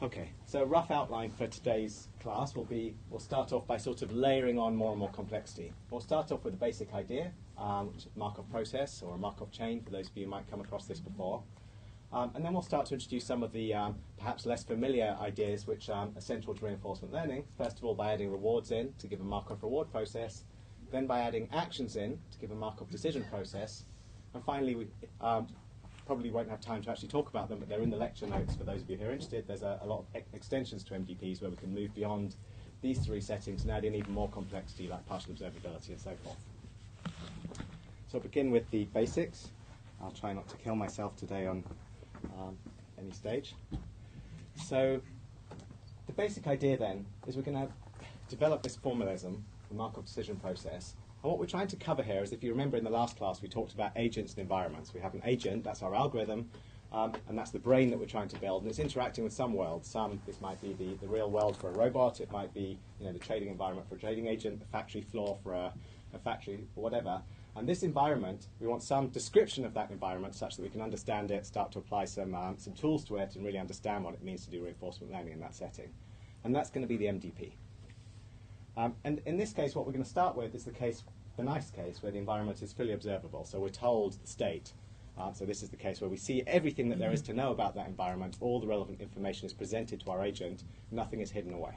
Okay, so a rough outline for today's class will be, we'll start off by sort of layering on more and more complexity. We'll start off with a basic idea, which is a Markov process or a Markov chain, for those of you who might come across this before. And then we'll start to introduce some of the perhaps less familiar ideas which are central to reinforcement learning. First of all, by adding rewards in to give a Markov reward process, then by adding actions in to give a Markov decision process, and finally we probably won't have time to actually talk about them, but they're in the lecture notes for those of you who are interested. There's a lot of extensions to MDPs where we can move beyond these three settings and add in even more complexity like partial observability and so forth. So I'll begin with the basics. I'll try not to kill myself today on any stage. So the basic idea then is we're going to develop this formalism, the Markov decision process. And what we're trying to cover here is, if you remember in the last class, we talked about agents and environments. We have an agent, that's our algorithm, and that's the brain that we're trying to build, and it's interacting with some world. This might be the real world for a robot, it might be the trading environment for a trading agent, the factory floor for a factory, or whatever. And this environment, we want some description of that environment such that we can understand it, start to apply some tools to it, and really understand what it means to do reinforcement learning in that setting. And that's going to be the MDP. And in this case, what we're going to start with is the nice case, where the environment is fully observable. So we're told the state. So this is the case where we see everything that there is to know about that environment. All the relevant information is presented to our agent. Nothing is hidden away.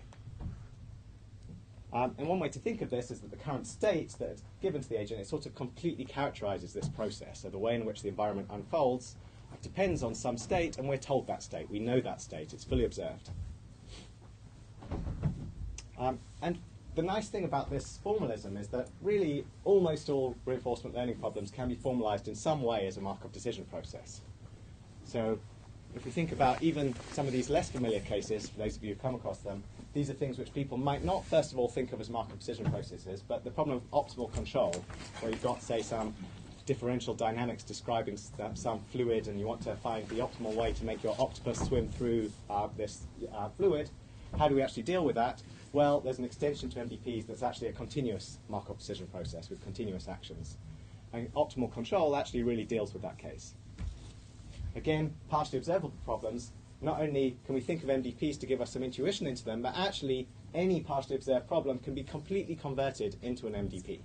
And one way to think of this is that the current state that's given to the agent, it sort of completely characterizes this process. So the way in which the environment unfolds depends on some state, and we're told that state. We know that state. It's fully observed. And the nice thing about this formalism is that really almost all reinforcement learning problems can be formalized in some way as a Markov decision process. So if we think about even some of these less familiar cases, for those of you who come across them, these are things which people might not first of all think of as Markov decision processes, but the problem of optimal control, where you've got, say, some differential dynamics describing some fluid, and you want to find the optimal way to make your octopus swim through this fluid. How do we actually deal with that? Well, there's an extension to MDPs that's actually a continuous Markov decision process with continuous actions. And optimal control actually really deals with that case. Again, partially observable problems, not only can we think of MDPs to give us some intuition into them, but actually any partially observed problem can be completely converted into an MDP.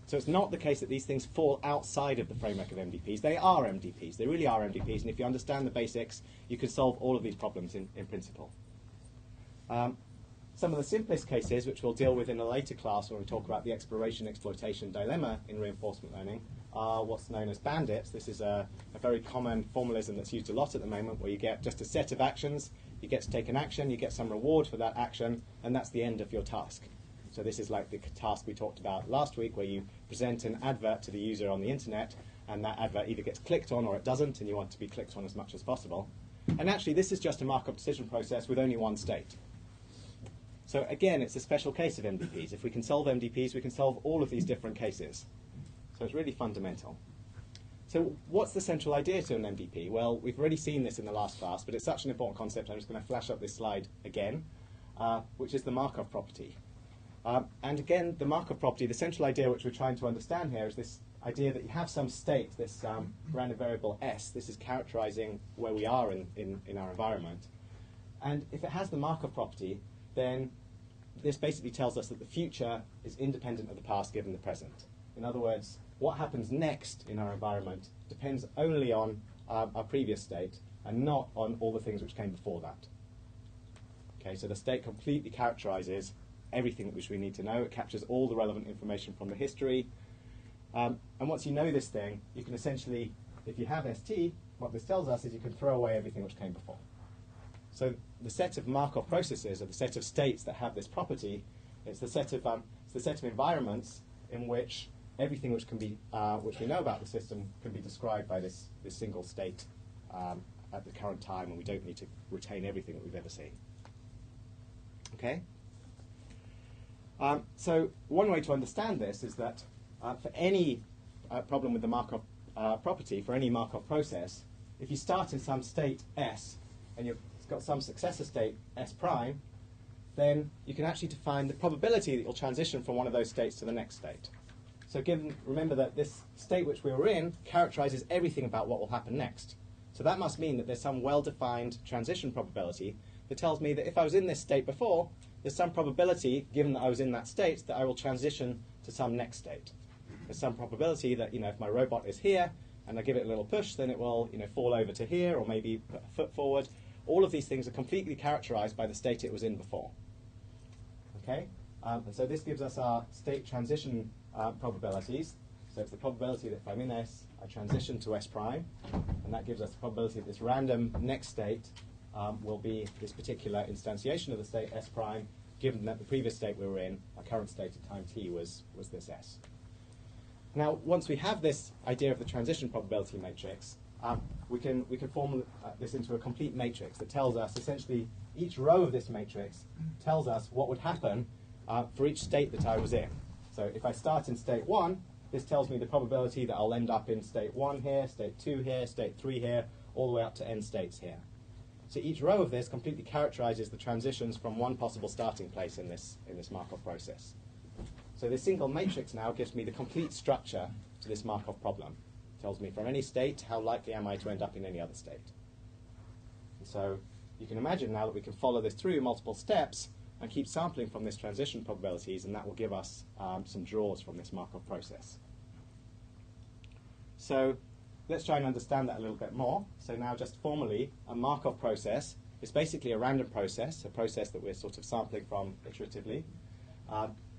So it's not the case that these things fall outside of the framework of MDPs. They are MDPs. They really are MDPs. And if you understand the basics, you can solve all of these problems in principle. Some of the simplest cases, which we'll deal with in a later class when we talk about the exploration-exploitation dilemma in reinforcement learning, are what's known as bandits. This is a very common formalism that's used a lot at the moment, where you get just a set of actions, you get to take an action, you get some reward for that action, and that's the end of your task. So this is like the task we talked about last week, where you present an advert to the user on the internet, and that advert either gets clicked on or it doesn't, and you want to be clicked on as much as possible. And actually, this is just a Markov decision process with only one state. So again, it's a special case of MDPs. If we can solve MDPs, we can solve all of these different cases. So it's really fundamental. So what's the central idea to an MDP? Well, we've already seen this in the last class, but it's such an important concept, I'm just going to flash up this slide again, which is the Markov property. And again, the Markov property, the central idea which we're trying to understand here is this idea that you have some state, this random variable S. This is characterizing where we are in our environment. And if it has the Markov property, then this basically tells us that the future is independent of the past given the present. In other words, what happens next in our environment depends only on our previous state and not on all the things which came before that. Okay, so the state completely characterizes everything which we need to know. It captures all the relevant information from the history. And once you know this thing, you can essentially, if you have ST, what this tells us is you can throw away everything which came before. So the set of Markov processes, or the set of states that have this property, it's the set of environments in which everything which can be which we know about the system can be described by this single state at the current time, and we don't need to retain everything that we've ever seen. Okay. So one way to understand this is that for any problem with the Markov property, for any Markov process, if you start in some state S and you've got some successor state S prime, then you can actually define the probability that you'll transition from one of those states to the next state. So remember that this state which we were in characterizes everything about what will happen next. So that must mean that there's some well-defined transition probability that tells me that if I was in this state before, there's some probability, given that I was in that state, that I will transition to some next state. There's some probability that, if my robot is here and I give it a little push, then it will, fall over to here or maybe put a foot forward. All of these things are completely characterized by the state it was in before. Okay? And so this gives us our state transition probabilities. So it's the probability that if I'm in S, I transition to S prime, and that gives us the probability that this random next state will be this particular instantiation of the state S prime, given that the previous state we were in, our current state at time t, was this S. Now, once we have this idea of the transition probability matrix, we can form this into a complete matrix that tells us, essentially, each row of this matrix tells us what would happen for each state that I was in. So if I start in state 1, this tells me the probability that I'll end up in state 1 here, state 2 here, state 3 here, all the way up to end states here. So each row of this completely characterizes the transitions from one possible starting place in this Markov process. So this single matrix now gives me the complete structure to this Markov problem. It tells me from any state how likely am I to end up in any other state. And so you can imagine now that we can follow this through multiple steps and keep sampling from this transition probabilities, and that will give us some draws from this Markov process. So let's try and understand that a little bit more. So now just formally, a Markov process is basically a random process, a process that we're sort of sampling from iteratively.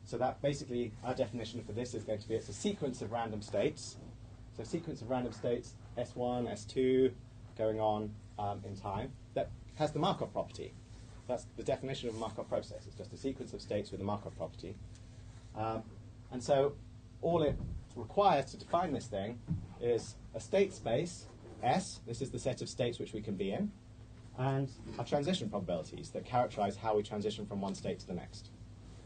So that basically, our definition for this is going to be it's a sequence of random states. So a sequence of random states, S1, S2, going on in time, that has the Markov property. That's the definition of a Markov process. It's just a sequence of states with a Markov property. And so all it requires to define this thing is a state space, S, this is the set of states which we can be in, and our transition probabilities that characterize how we transition from one state to the next.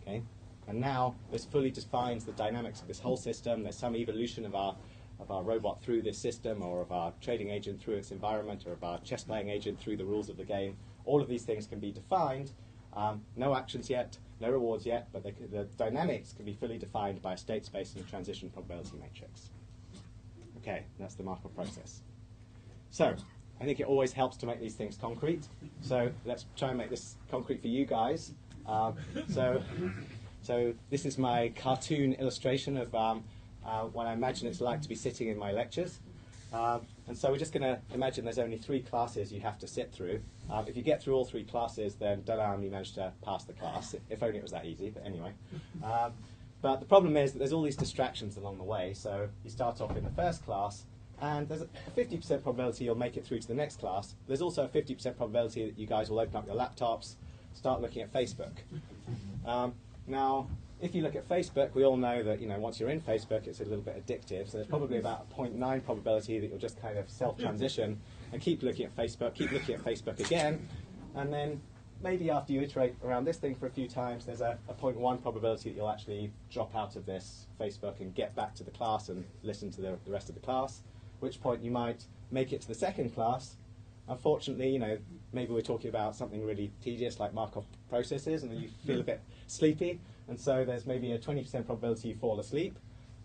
Okay? And now this fully defines the dynamics of this whole system. There's some evolution of our robot through this system, or of our trading agent through its environment, or of our chess playing agent through the rules of the game. All of these things can be defined. No actions yet, no rewards yet, but the dynamics can be fully defined by a state space and a transition probability matrix. Okay, that's the Markov process. So I think it always helps to make these things concrete. So let's try and make this concrete for you guys. So this is my cartoon illustration of what I imagine it's like to be sitting in my lectures. And so we're just going to imagine there's only 3 classes you have to sit through. If you get through all 3 classes, then don't you managed to pass the class. If only it was that easy, but anyway. But the problem is that there's all these distractions along the way. So you start off in the first class, and there's a 50% probability you'll make it through to the next class. There's also a 50% probability that you guys will open up your laptops, start looking at Facebook. Now, if you look at Facebook, we all know that once you're in Facebook, it's a little bit addictive. So there's probably about a 0.9 probability that you'll just kind of self-transition and keep looking at Facebook again, and then maybe after you iterate around this thing for a few times, there's a 0.1 probability that you'll actually drop out of this Facebook and get back to the class and listen to the rest of the class. At which point you might make it to the second class. Unfortunately, maybe we're talking about something really tedious like Markov processes, and then you feel a bit sleepy, and so there's maybe a 20% probability you fall asleep.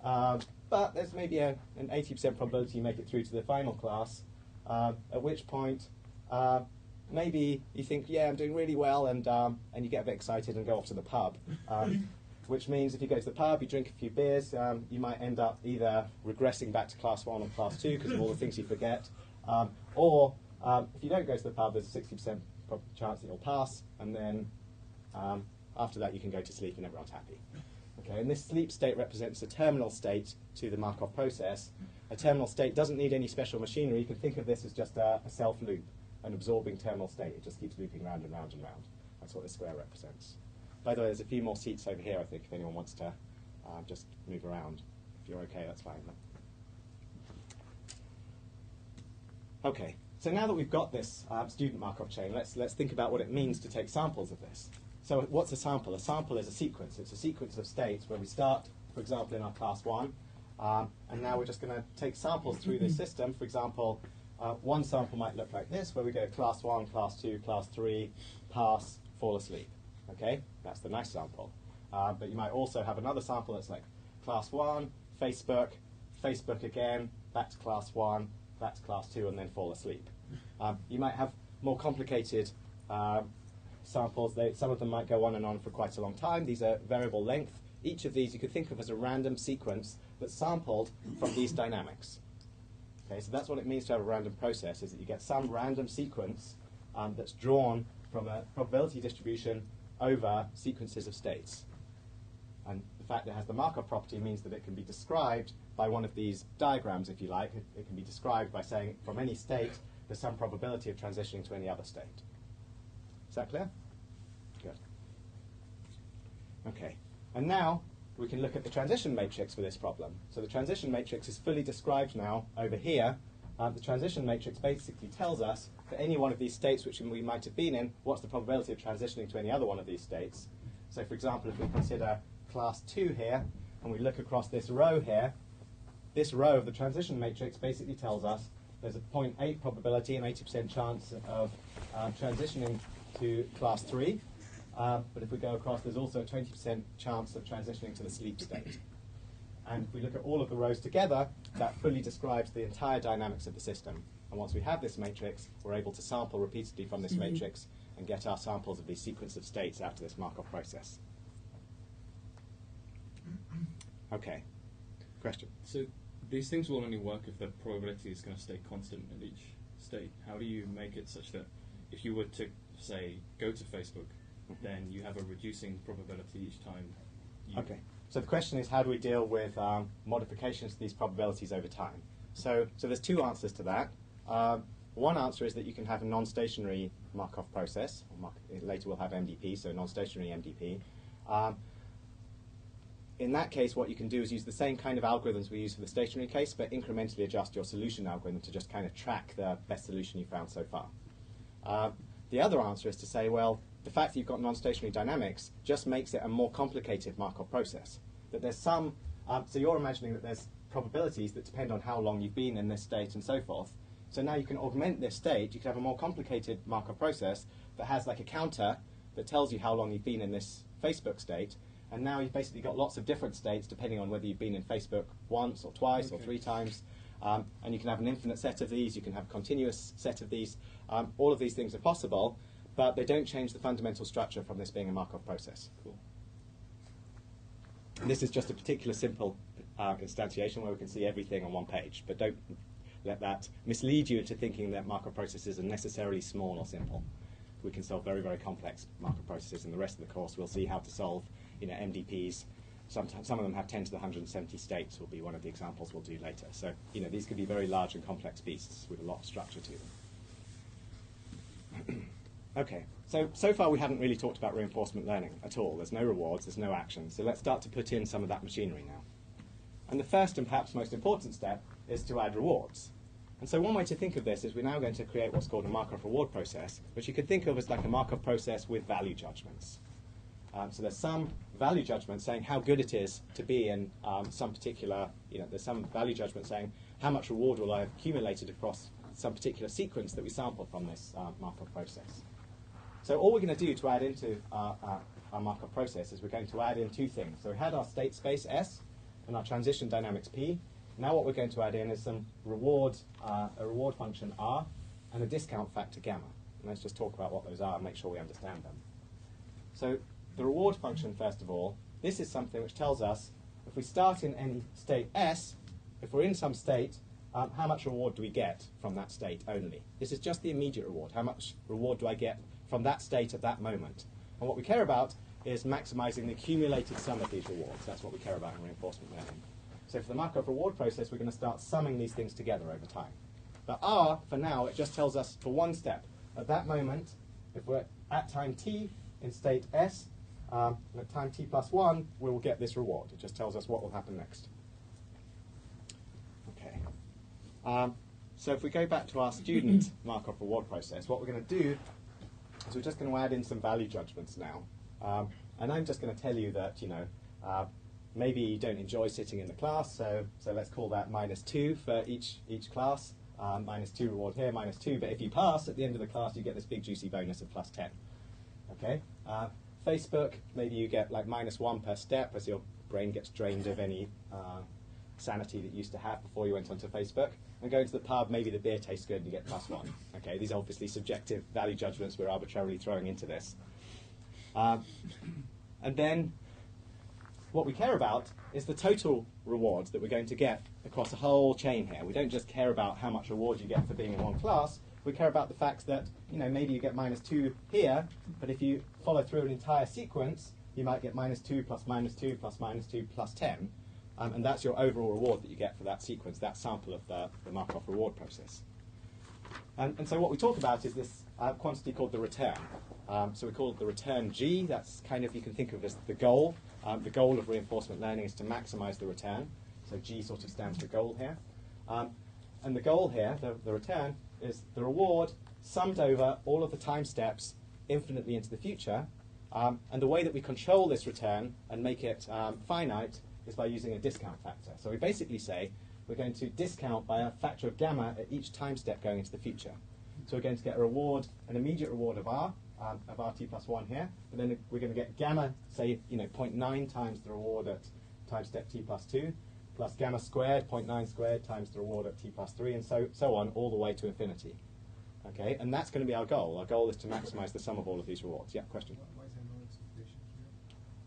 But there's maybe an 80% probability you make it through to the final class, at which point maybe you think, yeah, I'm doing really well, and you get a bit excited and go off to the pub. Which means if you go to the pub, you drink a few beers, you might end up either regressing back to class 1 or class 2 because of all the things you forget, or if you don't go to the pub, there's a 60% chance that you'll pass, and then after that you can go to sleep and everyone's happy. Okay, and this sleep state represents a terminal state to the Markov process. A terminal state doesn't need any special machinery. You can think of this as just a self-loop, an absorbing terminal state. It just keeps looping round and round and round. That's what this square represents. By the way, there's a few more seats over here, I think, if anyone wants to just move around. If you're okay, that's fine. Okay. So now that we've got this student Markov chain, let's think about what it means to take samples of this. So what's a sample? A sample is a sequence. It's a sequence of states where we start, for example, in our class 1, and now we're just going to take samples through this system. For example, one sample might look like this, where we go class 1, class 2, class 3, pass, fall asleep. Okay, that's the nice sample. But you might also have another sample that's like class 1, Facebook, Facebook again, back to class 1, back to class 2, and then fall asleep. You might have more complicated samples. Some of them might go on and on for quite a long time. These are variable length. Each of these you could think of as a random sequence that's sampled from these dynamics. Okay, so that's what it means to have a random process, is that you get some random sequence that's drawn from a probability distribution over sequences of states. And the fact that it has the Markov property means that it can be described by one of these diagrams, if you like. It can be described by saying from any state there's some probability of transitioning to any other state. Is that clear? Good. Okay. And now we can look at the transition matrix for this problem. So the transition matrix is fully described now over here. The transition matrix basically tells us for any one of these states which we might have been in, what's the probability of transitioning to any other one of these states. So for example, if we consider class 2 here, and we look across this row here, this row of the transition matrix basically tells us there's a 0.8 probability and 80% chance of transitioning to class 3. But if we go across, there's also a 20% chance of transitioning to the sleep state. And if we look at all of the rows together, that fully describes the entire dynamics of the system. And once we have this matrix, we're able to sample repeatedly from this matrix and get our samples of these sequence of states out to this Markov process. Okay. Question? So these things will only work if the probability is going to stay constant at each state. How do you make it such that if you were to, say, go to Facebook, then you have a reducing probability each time you... Okay. So the question is, how do we deal with modifications to these probabilities over time? So there's two answers to that. One answer is that you can have a non-stationary Markov process. Later we'll have MDP, so non-stationary MDP. In that case, what you can do is use the same kind of algorithms we use for the stationary case, but incrementally adjust your solution algorithm to just kind of track the best solution you found so far. The other answer is to say, well, the fact that you've got non-stationary dynamics just makes it a more complicated Markov process. That there's some, so you're imagining that there's probabilities that depend on how long you've been in this state and so forth. So now you can augment this state. You can have a more complicated Markov process that has like a counter that tells you how long you've been in this Facebook state. And now you've basically got lots of different states depending on whether you've been in Facebook once or twice or 3 times. And you can have an infinite set of these. You can have a continuous set of these. All of these things are possible, but they don't change the fundamental structure from this being a Markov process. Cool. And this is just a particular simple instantiation where we can see everything on one page. But don't let that mislead you into thinking that Markov processes are necessarily small or simple. We can solve very, very complex Markov processes. In the rest of the course, we'll see how to solve MDPs. Some of them have 10 to the 170 states will be one of the examples we'll do later. So these could be very large and complex beasts with a lot of structure to them. Okay, so far we haven't really talked about reinforcement learning at all. There's no rewards, there's no action. So let's start to put in some of that machinery now. And the first and perhaps most important step is to add rewards. And so one way to think of this is we're now going to create what's called a Markov reward process, which you could think of as like a Markov process with value judgments. So there's some value judgment saying how good it is to be in some particular, there's some value judgment saying how much reward will I have accumulated across some particular sequence that we sample from this Markov process. So all we're going to do to add into our Markov process is we're going to add in 2 things. So we had our state space S and our transition dynamics P. Now what we're going to add in is some reward, a reward function R and a discount factor gamma. And let's just talk about what those are and make sure we understand them. So the reward function, first of all, this is something which tells us if we start in any state S, if we're in some state, how much reward do we get from that state only? This is just the immediate reward. How much reward do I get from that state at that moment? And what we care about is maximizing the accumulated sum of these rewards. That's what we care about in reinforcement learning. So for the Markov reward process, we're going to start summing these things together over time. But R, for now, it just tells us for one step. At that moment, if we're at time t in state S, at time t plus 1, we will get this reward. It just tells us what will happen next. Okay. So if we go back to our student Markov reward process, what we're going to do is we're just going to add in some value judgments now. And I'm just going to tell you that, maybe you don't enjoy sitting in the class, so let's call that -2 for each class. -2 reward here, -2. But if you pass at the end of the class, you get this big juicy bonus of +10. Okay. Facebook, maybe you get like -1 per step as your brain gets drained of any sanity that you used to have before you went onto Facebook. And going to the pub, maybe the beer tastes good and you get +1. Okay, these are obviously subjective value judgments we're arbitrarily throwing into this. And then what we care about is the total rewards that we're going to get across a whole chain here. We don't just care about how much reward you get for being in one class. We care about the fact that, maybe you get -2 here, but if you follow through an entire sequence, you might get -2 plus -2 plus -2 plus 10. And that's your overall reward that you get for that sequence, that sample of the Markov reward process. And so what we talk about is this quantity called the return. So we call it the return G. That's kind of, you can think of as the goal. The goal of reinforcement learning is to maximize the return. So G sort of stands for goal here. And the goal here, the return, is the reward summed over all of the time steps infinitely into the future. And the way that we control this return and make it finite is by using a discount factor. So we basically say we're going to discount by a factor of gamma at each time step going into the future. So we're going to get a reward, an immediate reward of rt plus 1 here, but then we're going to get gamma, say, 0.9 times the reward at time step t plus 2, plus gamma squared, 0.9 squared times the reward at t plus 3, and so on, all the way to infinity. Okay, and that's going to be our goal. Our goal is to maximize the sum of all of these rewards. Yeah, question? Why is there no expectation here?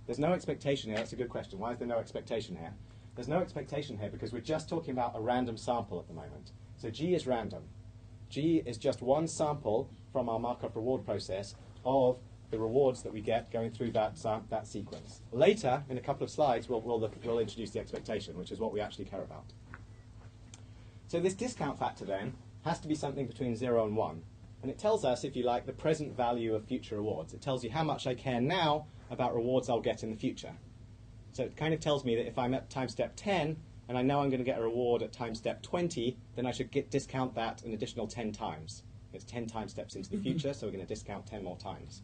There's no expectation here. That's a good question. Why is there no expectation here? There's no expectation here because we're just talking about a random sample at the moment. So G is random. G is just one sample from our Markov reward process of the rewards that we get going through that sequence. Later, in a couple of slides, we'll introduce the expectation, which is what we actually care about. So this discount factor then has to be something between 0 and 1. And it tells us, if you like, the present value of future rewards. It tells you how much I care now about rewards I'll get in the future. So it kind of tells me that if I'm at time step 10, and I know I'm going to get a reward at time step 20, then I should discount that an additional 10 times. It's 10 time steps into the future, so we're going to discount 10 more times.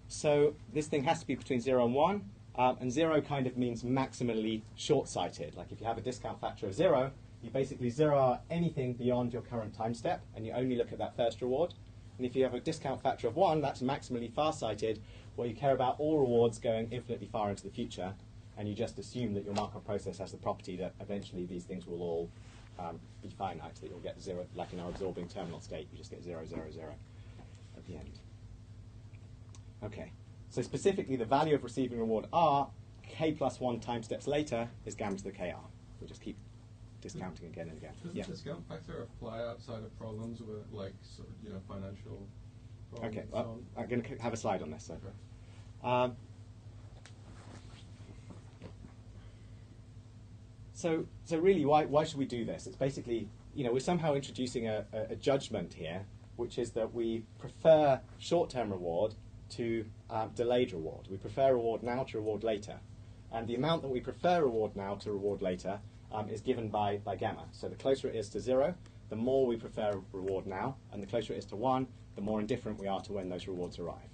So this thing has to be between 0 and 1, and 0 kind of means maximally short-sighted. Like if you have a discount factor of 0, you basically zero out anything beyond your current time step, and you only look at that first reward. And if you have a discount factor of 1, that's maximally far-sighted, where you care about all rewards going infinitely far into the future, and you just assume that your Markov process has the property that eventually these things will all be finite, that you'll get 0, like in our absorbing terminal state, you just get 0, 0, 0 at the end. Okay, so specifically the value of receiving reward R, k plus 1 time steps later, is gamma to the kr. We'll just keep discounting again and again. Does the discount factor apply outside of problems with, like, financial problems? Okay, well, I'm going to have a slide on this. So. So really, why should we do this? It's basically, we're somehow introducing a judgment here, which is that we prefer short-term reward to delayed reward. We prefer reward now to reward later. And the amount that we prefer reward now to reward later is given by gamma. So the closer it is to 0, the more we prefer reward now, and the closer it is to 1, the more indifferent we are to when those rewards arrive.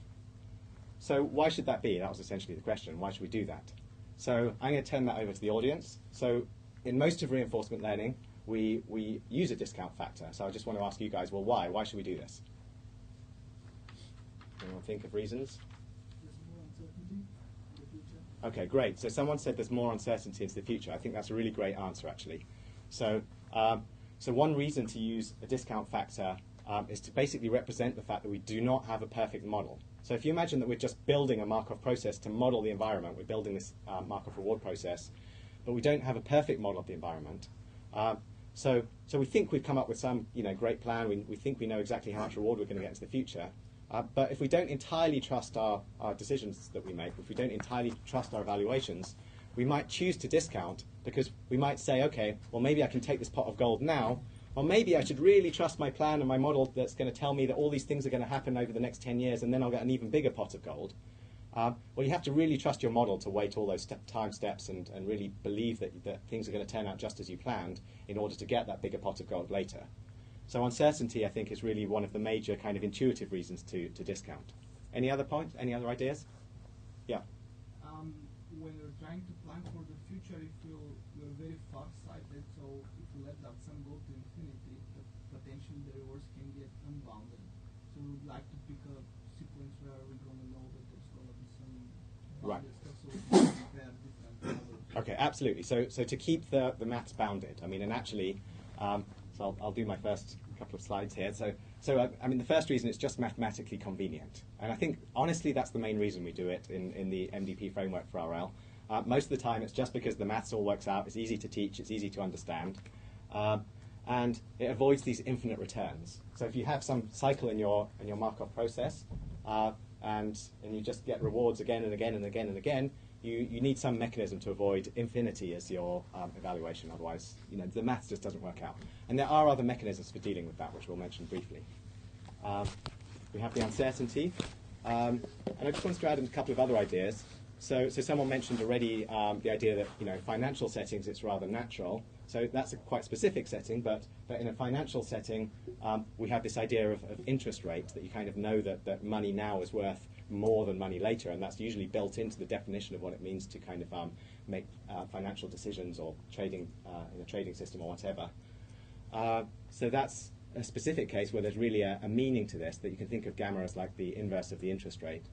So why should that be? That was essentially the question. Why should we do that? So I'm going to turn that over to the audience. So in most of reinforcement learning, we use a discount factor. So I just want to ask you guys, well, why? Why should we do this? Anyone think of reasons? There's more uncertainty in the future. Okay, great. So someone said there's more uncertainty into the future. I think that's a really great answer, actually. So one reason to use a discount factor is to basically represent the fact that we do not have a perfect model. So if you imagine that we're just building a Markov process to model the environment, we're building this Markov reward process, but we don't have a perfect model of the environment. So we think we've come up with some great plan. We think we know exactly how much reward we're going to get into the future. But if we don't entirely trust our decisions that we make, if we don't entirely trust our evaluations, we might choose to discount because we might say, okay, well, maybe I can take this pot of gold now, or maybe I should really trust my plan and my model that's going to tell me that all these things are going to happen over the next 10 years and then I'll get an even bigger pot of gold. Well, you have to really trust your model to wait all those time steps and really believe that things are going to turn out just as you planned in order to get that bigger pot of gold later. So uncertainty, I think, is really one of the major kind of intuitive reasons to discount. Any other points? Any other ideas? Yeah. When you're trying to plan for the future, if you're very far-sighted, so if you let that sum go to infinity, potentially the rewards can get unbounded. So we would like to pick a sequence where we're going to know that there's going to be some bounded stuff, so we can compare different values. Okay, absolutely. So to keep the maths bounded, I mean, and actually, so I'll do my first couple of slides here. I mean, the first reason, it's just mathematically convenient. And I think, honestly, that's the main reason we do it in the MDP framework for RL. Most of the time, it's just because the maths all works out. It's easy to teach. It's easy to understand. And it avoids these infinite returns. So if you have some cycle in your Markov process, and you just get rewards again and again and again and again, you need some mechanism to avoid infinity as your evaluation. Otherwise, the maths just doesn't work out. And there are other mechanisms for dealing with that, which we'll mention briefly. We have the uncertainty. And I just wanted to add in a couple of other ideas. So someone mentioned already the idea that financial settings, it's rather natural. So that's a quite specific setting, but in a financial setting, we have this idea of interest rate, that you kind of know that money now is worth more than money later, and that's usually built into the definition of what it means to kind of make financial decisions or trading in a trading system or whatever. So that's a specific case where there's really a meaning to this, that you can think of gamma as like the inverse of the interest rate.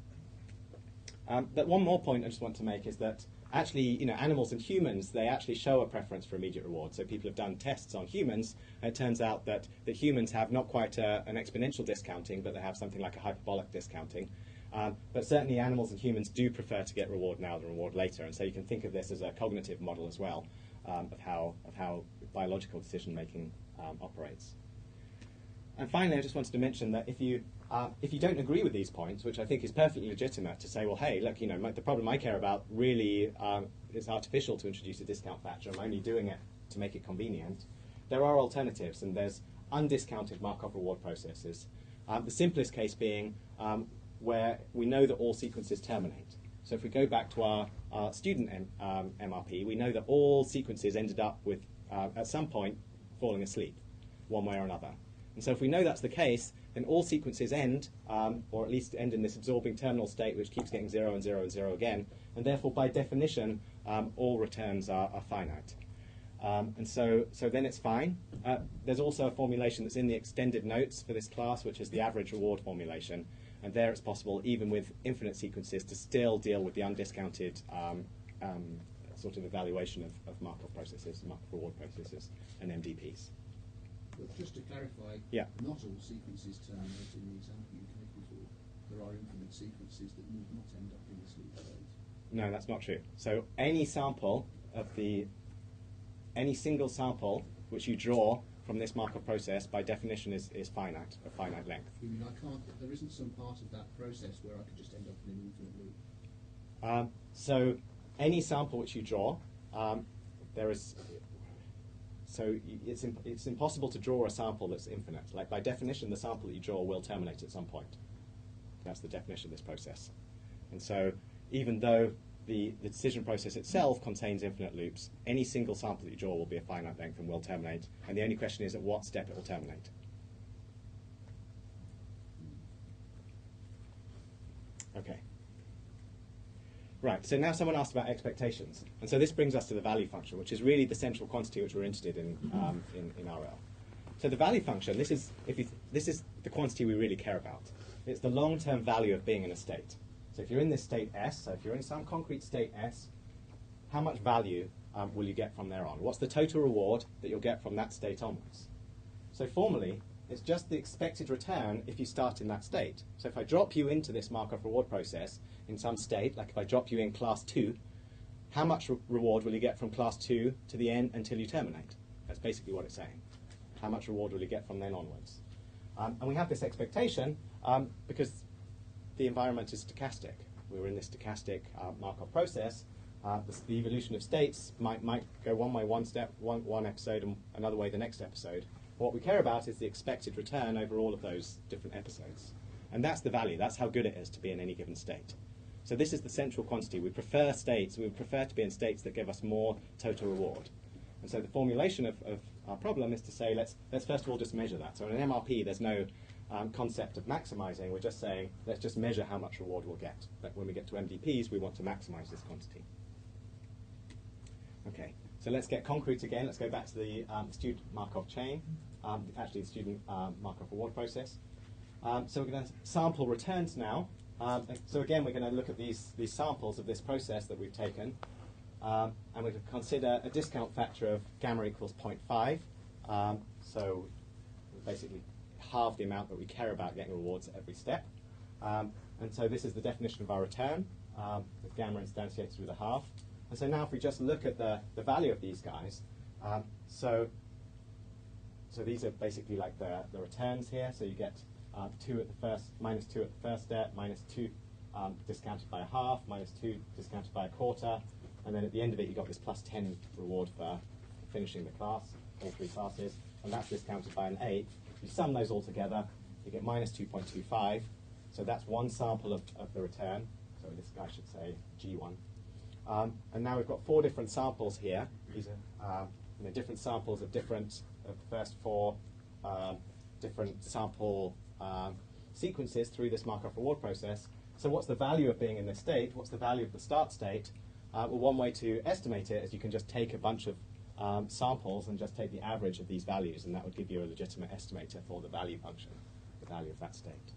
But one more point I just want to make is that actually, animals and humans, they actually show a preference for immediate reward. So people have done tests on humans, and it turns out that humans have not quite an exponential discounting, but they have something like a hyperbolic discounting. But certainly animals and humans do prefer to get reward now than reward later. And so you can think of this as a cognitive model as well, of how biological decision-making operates. And finally, I just wanted to mention that if you don't agree with these points, which I think is perfectly legitimate to say, well, hey, look, the problem I care about really is artificial to introduce a discount factor. I'm only doing it to make it convenient. There are alternatives, and there's undiscounted Markov reward processes. The simplest case being where we know that all sequences terminate. So if we go back to our student MRP, we know that all sequences ended up with, at some point, falling asleep, one way or another. And so if we know that's the case, then all sequences end, or at least end in this absorbing terminal state, which keeps getting 0 and 0 and 0 again. And therefore, by definition, all returns are finite. And so then it's fine. There's also a formulation that's in the extended notes for this class, which is the average reward formulation. And there it's possible, even with infinite sequences, to still deal with the undiscounted sort of evaluation of Markov processes, Markov reward processes, and MDPs. But just to clarify, not all sequences terminate in the example you gave before. There are infinite sequences that will not end up in the sleep state. No, that's not true. So any single sample which you draw from this Markov process, by definition, is finite, of finite length. You mean there isn't some part of that process where I could just end up in an infinite loop? So any sample which you draw, it's impossible to draw a sample that's infinite. Like, by definition, the sample that you draw will terminate at some point. That's the definition of this process. And so even though the decision process itself contains infinite loops, any single sample that you draw will be a finite length and will terminate. And the only question is at what step it will terminate. Okay. Right, so now someone asked about expectations. And so this brings us to the value function, which is really the central quantity which we're interested in RL. So the value function, this is the quantity we really care about. It's the long-term value of being in a state. So if you're in this state S, so if you're in some concrete state S, how much value will you get from there on? What's the total reward that you'll get from that state onwards? So formally, it's just the expected return if you start in that state. So if I drop you into this Markov reward process in some state, like if I drop you in class 2, how much reward will you get from class 2 to the end until you terminate? That's basically what it's saying. How much reward will you get from then onwards? And we have this expectation because the environment is stochastic. We were in this stochastic Markov process. The evolution of states might go one way one episode and another way the next episode. What we care about is the expected return over all of those different episodes. And that's the value. That's how good it is to be in any given state. So this is the central quantity. We prefer to be in states that give us more total reward. And so the formulation of our problem is to say, let's first of all just measure that. So in an MRP, there's no concept of maximizing. We're just saying, let's just measure how much reward we'll get. But when we get to MDPs, we want to maximize this quantity. Okay, so let's get concrete again. Let's go back to the student Markov chain, actually the student Markov reward process. So we're going to sample returns now. So again, we're going to look at these samples of this process that we've taken. And we're going to consider a discount factor of gamma equals 0.5. So basically halve the amount that we care about getting rewards at every step. And so this is the definition of our return, with gamma instantiated with a half. And so now if we just look at the value of these guys, so these are basically like the returns here. So you get -2 at the first step, -2 discounted by a half, -2 discounted by a quarter, and then at the end of it you got this +10 reward for finishing the class, all 3 classes, and that's discounted by an 8. If you sum those all together, you get -2.25. So that's one sample of the return. So this guy should say G1. And now we've got 4 different samples here. These are different samples of the first 4 different sample sequences through this Markov reward process. So what's the value of being in this state? What's the value of the start state? Well, one way to estimate it is you can just take a bunch of samples and just take the average of these values, and that would give you a legitimate estimator for the value function, the value of that state.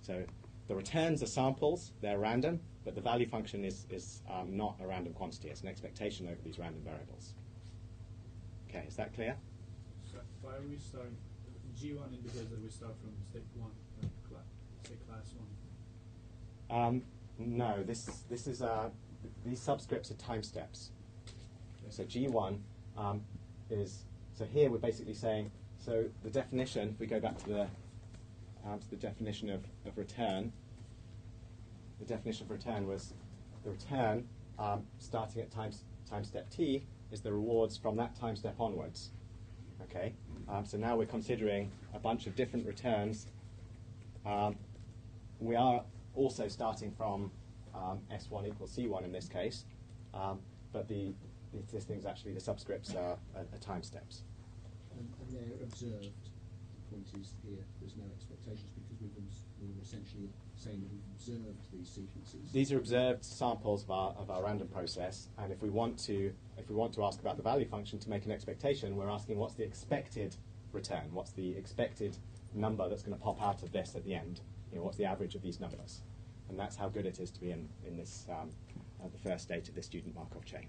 So the returns are samples, they're random, but the value function is not a random quantity. It's an expectation over these random variables. Okay, is that clear? So why are we starting? G1 indicates that we start from state 1, say class 1. No, this is these subscripts are time steps. Okay. So G1 is, so here we're basically saying, so the definition, if we go back to the definition of return, the definition of return was the return starting at time step t is the rewards from that time step onwards. Okay, so now we're considering a bunch of different returns. We are also starting from S1 equals C1 in this case, but this thing's actually, the subscripts are time steps. And they're observed. The point is here, there's no expectations because we're essentially saying that we've observed these sequences. These are observed samples of our random process, and if we want to ask about the value function to make an expectation, we're asking what's the expected return, what's the expected number that's going to pop out of this at the end. What's the average of these numbers, and that's how good it is to be in this the first state of this student Markov chain.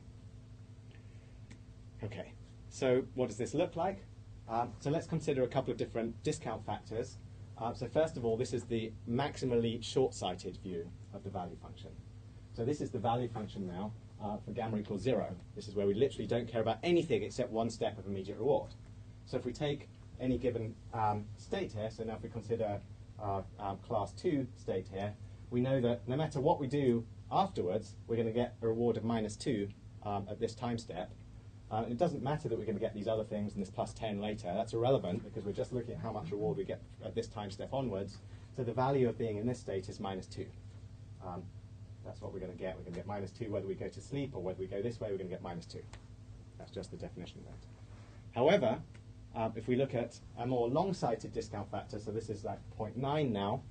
Okay, so what does this look like? So let's consider a couple of different discount factors. So first of all, this is the maximally short-sighted view of the value function. So this is the value function now for gamma equals 0. This is where we literally don't care about anything except one step of immediate reward. So if we take any given state here, so now if we consider class 2 state here, we know that no matter what we do afterwards, we're going to get a reward of -2 at this time step. It doesn't matter that we're going to get these other things and this +10 later. That's irrelevant because we're just looking at how much reward we get at this time step onwards. So the value of being in this state is -2. That's what we're going to get. We're going to get -2 whether we go to sleep or whether we go this way, we're going to get -2. That's just the definition of that. However, if we look at a more long-sighted discount factor, so this is like 0.9 now,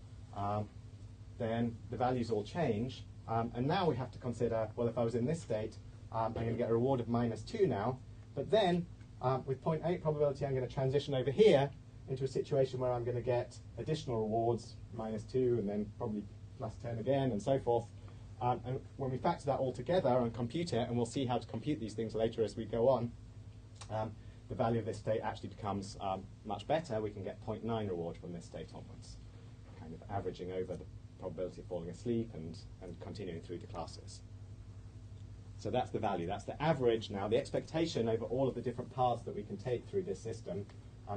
then the values all change. And now we have to consider, well, if I was in this state, I'm going to get a reward of -2 now. But then, with 0.8 probability, I'm going to transition over here into a situation where I'm going to get additional rewards, -2, and then probably +10 again, and so forth. And when we factor that all together and compute it, and we'll see how to compute these things later as we go on, the value of this state actually becomes much better. We can get 0.9 reward from this state onwards, kind of averaging over the probability of falling asleep and continuing through the classes. So that's the value. That's the average now, the expectation over all of the different paths that we can take through this system.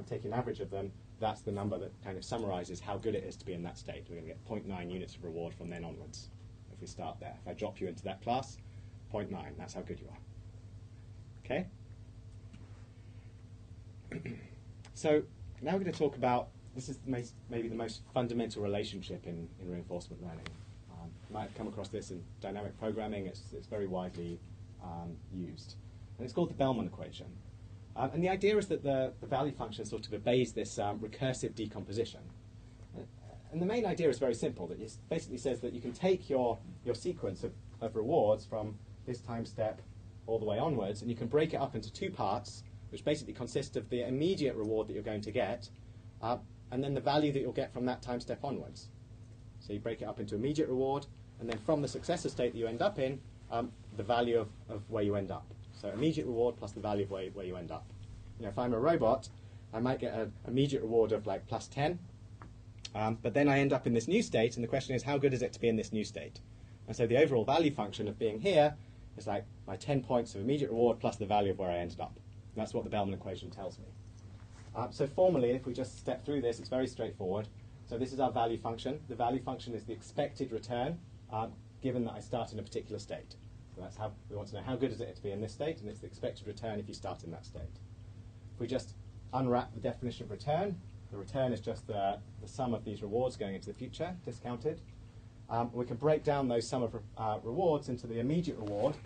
Taking an average of them, that's the number that kind of summarizes how good it is to be in that state. We're going to get 0.9 units of reward from then onwards if we start there. If I drop you into that class, 0.9, that's how good you are. Okay? So now we're going to talk about, this is maybe the most fundamental relationship in reinforcement learning. You might have come across this in dynamic programming. It's very widely used. And it's called the Bellman equation. And the idea is that the value function sort of obeys this recursive decomposition. And the main idea is very simple, that it basically says that you can take your sequence of rewards from this time step all the way onwards, and you can break it up into 2 parts, which basically consist of the immediate reward that you're going to get, and then the value that you'll get from that time step onwards. So you break it up into immediate reward, and then from the successor state that you end up in, the value of where you end up. So immediate reward plus the value of where you end up. If I'm a robot, I might get an immediate reward of like plus 10, but then I end up in this new state, and the question is, how good is it to be in this new state? And so the overall value function of being here is like my 10 points of immediate reward plus the value of where I ended up. And that's what the Bellman equation tells me. So formally, if we just step through this, it's very straightforward. So this is our value function. The value function is the expected return, given that I start in a particular state. So that's how we want to know how good is it to be in this state, and it's the expected return if you start in that state. If we just unwrap the definition of return, the return is just the sum of these rewards going into the future, discounted. We can break down those sum of rewards into the immediate reward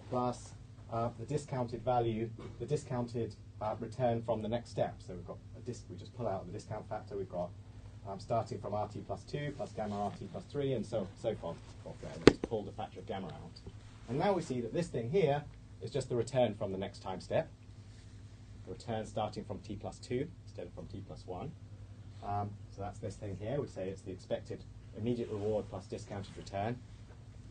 plus the discounted value, the discounted return from the next step. So we've got we just pull out the discount factor. We've got starting from RT plus 2 plus gamma RT plus 3 and so forth. Just pull the factor of gamma out. And now we see that this thing here is just the return from the next time step. The return starting from t plus 2 instead of from t plus 1. So that's this thing here. We'd say it's the expected immediate reward plus discounted return.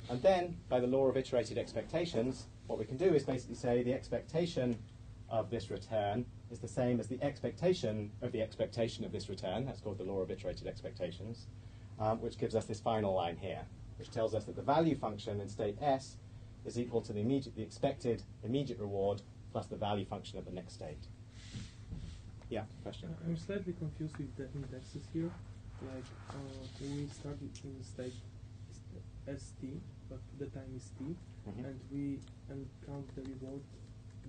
And then, by the law of iterated expectations, what we can do is basically say the expectation of this return is the same as the expectation of this return. That's called the law of iterated expectations, which gives us this final line here, which tells us that the value function in state S is equal to the expected immediate reward plus the value function of the next state. Yeah, question? I'm slightly confused with the indexes here. Like, when we start in state ST, but the time is t, and we count the reward,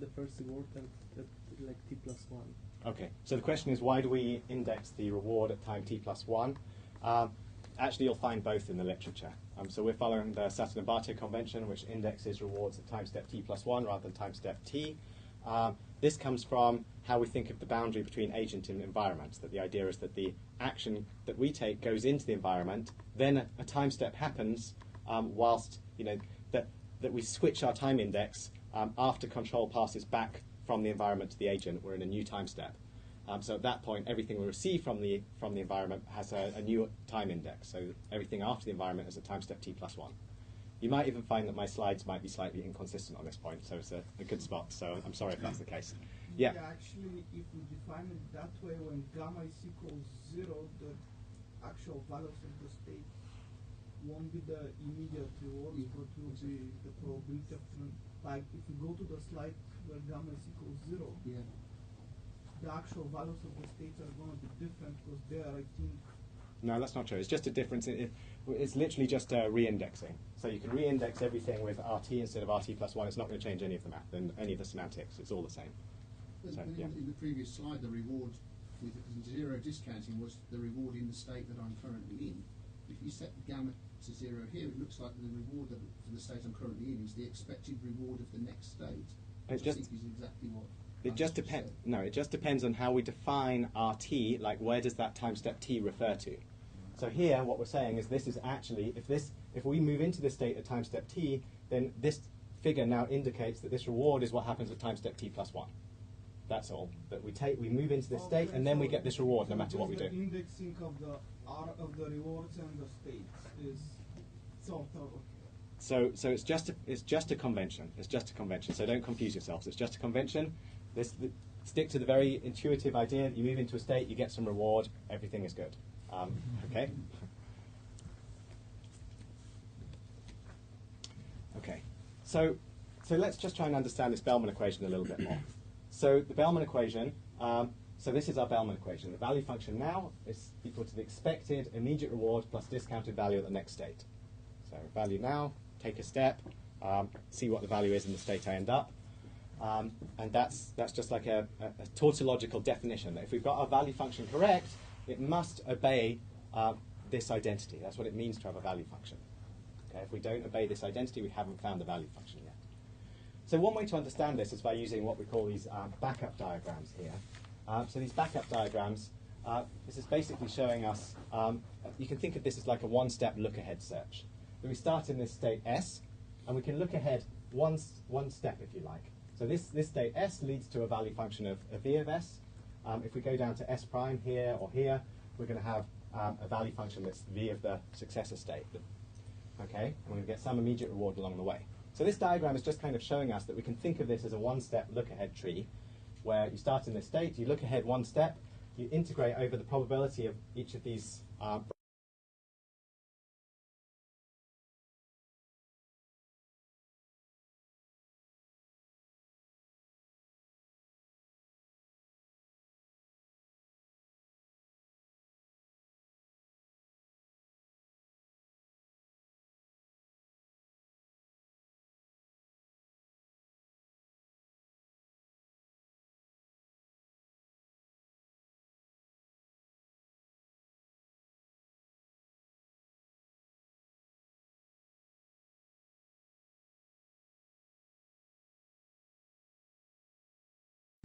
the first reward at like t plus 1. Okay, so the question is, why do we index the reward at time t plus 1? Actually, you'll find both in the literature. So we're following the Sutton and Bartow convention, which indexes rewards at time step t plus 1 rather than time step t. This comes from how we think of the boundary between agent and environment, that the idea is that the action that we take goes into the environment, then a time step happens whilst, that we switch our time index after control passes back from the environment to the agent. We're in a new time step. So at that point, everything we receive from the environment has a new time index. So everything after the environment is a time step t plus 1. You might even find that my slides might be slightly inconsistent on this point, so it's a good spot. So I'm sorry if that's the case. Yeah. Actually, if we define it that way, when gamma is equals 0, the actual values of the state won't be the immediate rewards, but will be the probability of, like, if you go to the slide where gamma is equals 0, the actual values of the states are going to be different because there, I think. No, that's not true. It's just a difference. It's literally just re-indexing. So you can re-index everything with RT instead of RT plus 1. It's not going to change any of the math and any of the semantics. It's all the same. So, yeah. In the previous slide, the reward with zero discounting was the reward in the state that I'm currently in. If you set gamma to 0 here, it looks like the reward for the state I'm currently in is the expected reward of the next state. It just is exactly what. It just depends. No, it just depends on how we define RT. Like, where does that time step t refer to? So here, what we're saying is this is actually if we move into this state at time step t, then this figure now indicates that this reward is what happens at time step t plus 1. That's all. That we move into this state, and then we get this reward no matter what we do. The indexing of the R of the rewards and the states is sort of. So it's just a convention. It's just a convention. So don't confuse yourselves. It's just a convention. Stick to the very intuitive idea that you move into a state, you get some reward, everything is good. Okay. Okay. So let's just try and understand this Bellman equation a little bit more. So the Bellman equation. So this is our Bellman equation. The value function now is equal to the expected immediate reward plus discounted value at the next state. So value now, take a step, see what the value is in the state I end up. And that's just like a tautological definition, that if we've got our value function correct, it must obey this identity. That's what it means to have a value function. Okay, if we don't obey this identity, we haven't found the value function yet. So one way to understand this is by using what we call these backup diagrams here. So these backup diagrams, this is basically showing us, you can think of this as like a one-step look-ahead search. So we start in this state S, and we can look ahead one step, if you like. So this state S leads to a value function of V of S. If we go down to S prime here or here, we're going to have a value function that's V of the successor state. Okay, and we're going to get some immediate reward along the way. So this diagram is just kind of showing us that we can think of this as a one-step look-ahead tree, where you start in this state, you look ahead one step, you integrate over the probability of each of these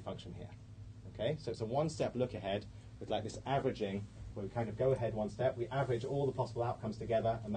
function here. Okay, so it's a one-step look ahead with like this averaging where we kind of go ahead one step, we average all the possible outcomes together, and that